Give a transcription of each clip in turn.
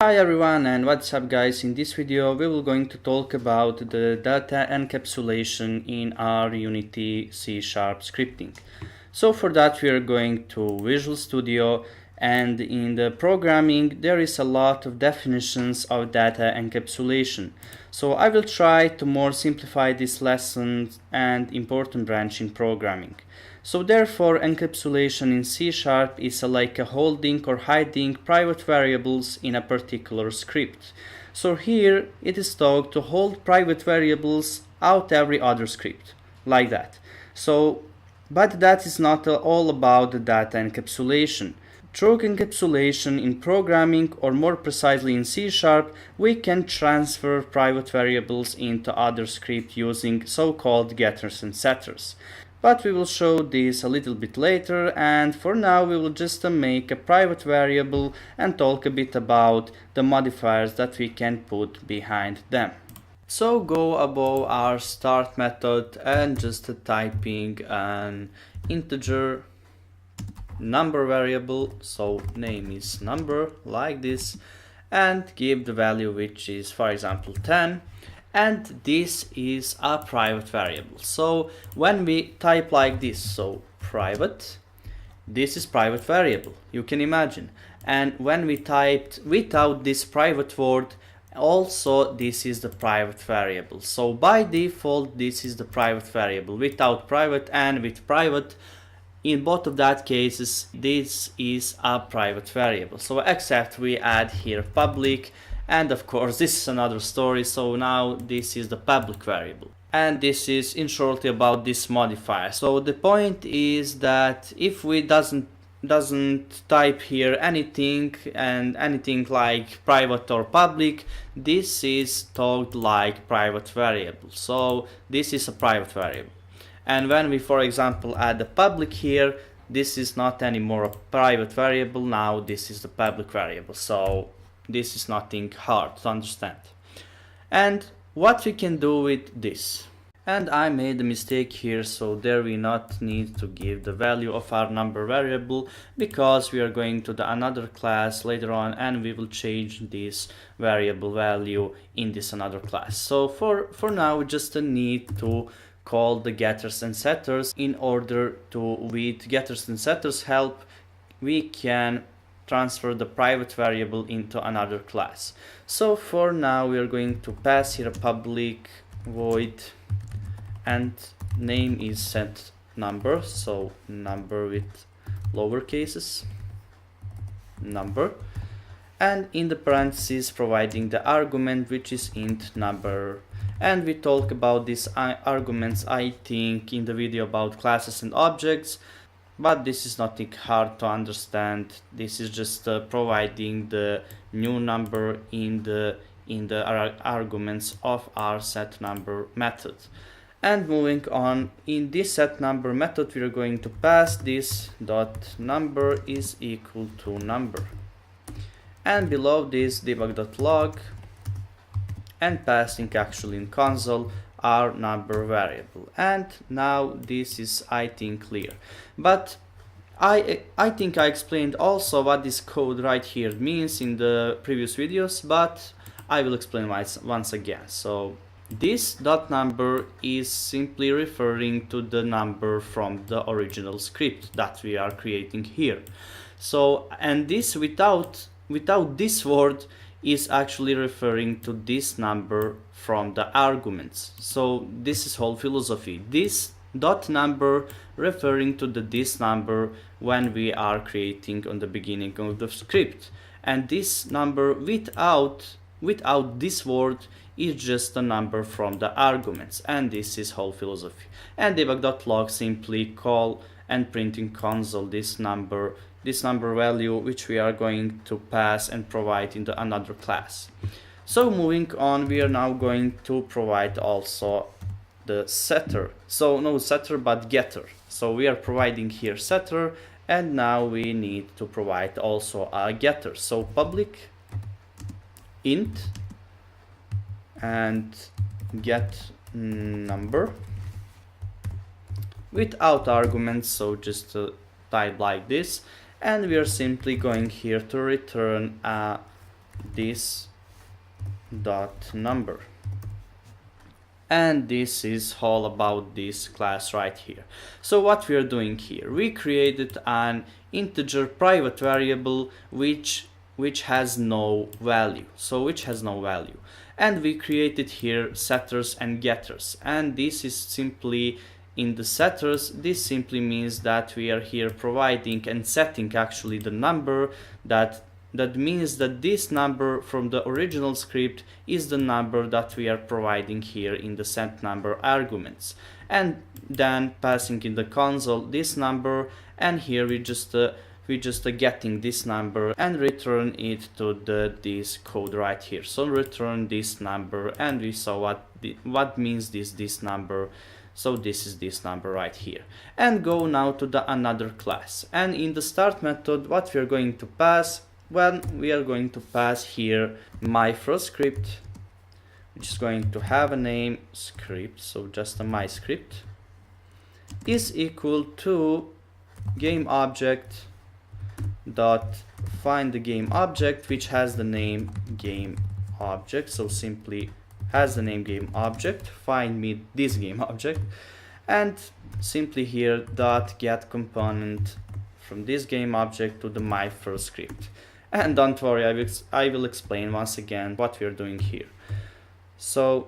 Hi everyone, and what's up guys. In this video we will going to talk about the data encapsulation in our Unity C# scripting. So for that we are going to Visual Studio, and in the programming there is a lot of definitions of data encapsulation. So I will try to more simplify this lesson and important branch in programming. So therefore encapsulation in C# is like a holding or hiding private variables in a particular script. So here it is told to hold private variables out every other script, like that. But that is not all about the data encapsulation. Through encapsulation in programming, or more precisely in C#, we can transfer private variables into other scripts using so-called getters and setters. But we will show this a little bit later, and for now we will just make a private variable and talk a bit about the modifiers that we can put behind them. So go above our start method and just typing an integer number variable, so name is number, like this, and give the value which is, for example, 10. And this is a private variable. So when we type like this, so private, this is private variable, you can imagine. And when we typed without this private word, also this is the private variable. So by default this is the private variable. Without private and with private, in both of that cases this is a private variable. So except we add here public, and of course this is another story. So now this is the public variable, and this is in short about this modifier. So the point is that if we doesn't type here anything like private or public, this is told like private variable. So this is a private variable. And when we, for example, add the public here, this is not anymore a private variable, now this is the public variable. So this is nothing hard to understand. And what we can do with this, and I made a mistake here, so there we not need to give the value of our number variable, because we are going to another class later on and we will change this variable value in this another class. So for now we just need to call the getters and setters. In order to, with getters and setters help, we can transfer the private variable into another class. So for now we are going to pass here a public void, and name is set number, so number with lower cases, number, and in the parentheses providing the argument which is int number. And we talk about these arguments, I think, in the video about classes and objects, but this is nothing hard to understand. This is just providing the new number in the arguments of our set number method. And moving on, in this set number method we are going to pass this dot number is equal to number, and below this debug.log, and passing actually in console our number variable. And now this is, I think, clear. But I think I explained also what this code right here means in the previous videos, but I will explain once again. So this dot number is simply referring to the number from the original script that we are creating here. So, and this without this word is actually referring to this number from the arguments. So this is whole philosophy. This dot number referring to this number when we are creating on the beginning of the script, and this number without this word is just a number from the arguments, and this is whole philosophy. And debug.log simply call and print in console this number value which we are going to pass and provide in another class. So moving on, we are now going to provide also the setter. So no setter but getter. So we are providing here setter, and now we need to provide also a getter. So public int and get number without arguments, so just type like this, and we are simply going here to return a this dot number. And this is all about this class right here. So what we are doing here, we created an integer private variable which has no value, and we created here setters and getters, and this is simply in the setters. This simply means that we are here providing and setting actually the number that means that this number from the original script is the number that we are providing here in the set number arguments, and then passing in the console this number, and here we just getting this number and return it to this code right here. So return this number, and we saw what means this number. So this is this number right here, and go now to the another class, and in the start method what we are going to pass, well, we are going to pass here my first script, which is going to have a name script, so just a my script, is equal to game object dot find the game object, which has the name game object. So simply has the name game object, find me this game object, and simply here dot get component from this game object to the my first script. And don't worry, I will explain once again what we are doing here. So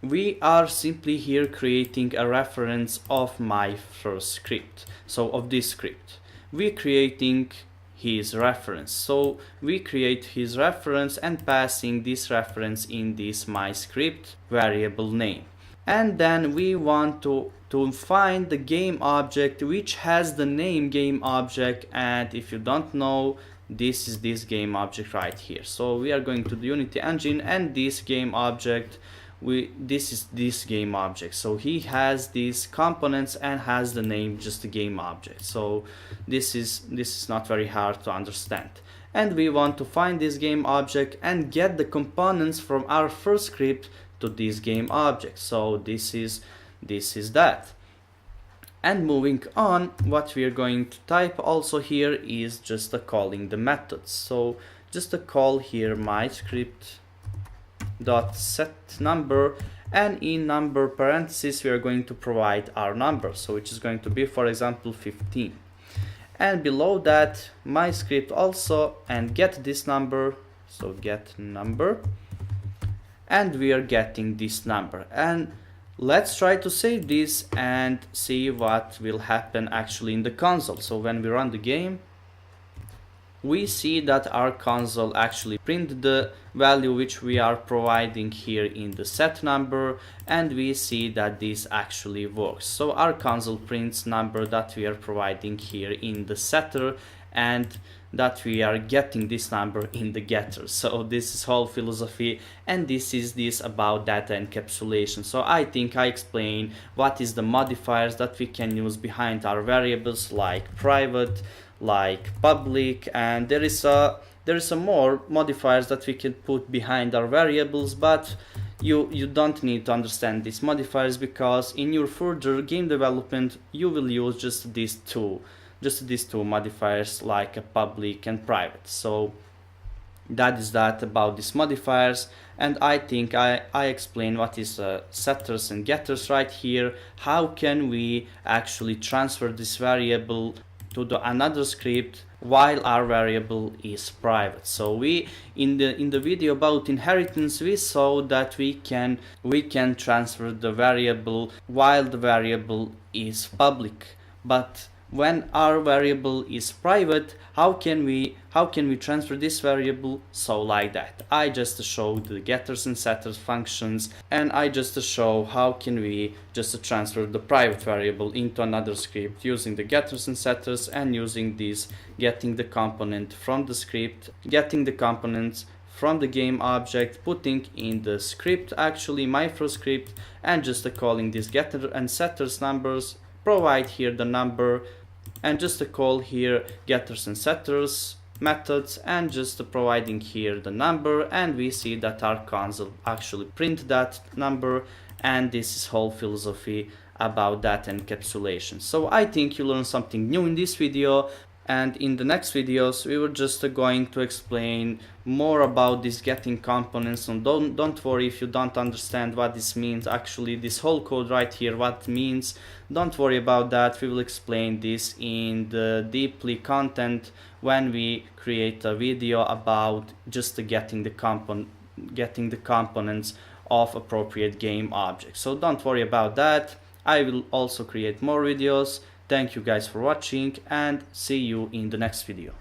we are simply here creating a reference of my first script, so of this script. We're creating his reference, so we create his reference and passing this reference in this my script variable name. And then we want to find the game object which has the name game object, and if you don't know, this is this game object right here. So we are going to the Unity engine, and this game object, this is this game object. So he has these components and has the name just the game object. So this is not very hard to understand. And we want to find this game object and get the components from our first script to this game object. So this is that. And moving on, what we are going to type also here is just calling the methods. So just a call here my script dot set number, and in number parentheses we are going to provide our number, so which is going to be, for example, 15. And below that my script also, and get this number, so get number, and we are getting this number. And let's try to save this and see what will happen actually in the console. So when we run the game, we see that our console actually print the value which we are providing here in the set number, and we see that this actually works. So our console prints number that we are providing here in the setter, and that we are getting this number in the getter. So this is whole philosophy, and this is about data encapsulation. So I think I explained what is the modifiers that we can use behind our variables, like private, like public, and there is a more modifiers that we can put behind our variables, but you don't need to understand these modifiers, because in your further game development you will use just these two modifiers, like a public and private. So that is that about these modifiers, and I think I explained what is setters and getters right here. How can we actually transfer this variable to another script while our variable is private? So we in the video about inheritance, we saw that we can transfer the variable while the variable is public, but when our variable is private, how can we transfer this variable? So like that, I just showed the getters and setters functions, and I just show how can we just transfer the private variable into another script using the getters and setters, and using this getting the component from the script, getting the components from the game object, putting in the script, actually my first script, and just calling these getter and setters numbers, provide here the number, and just call here getters and setters methods, and just providing here the number, and we see that our console actually print that number. And this is whole philosophy about data encapsulation. So I think you learned something new in this video. And in the next videos we were just going to explain more about this getting components. And don't worry if you don't understand what this means. Actually, this whole code right here, what it means, don't worry about that. We will explain this in the deeply content when we create a video about just getting the components of appropriate game objects. So don't worry about that. I will also create more videos. Thank you guys for watching, and see you in the next video.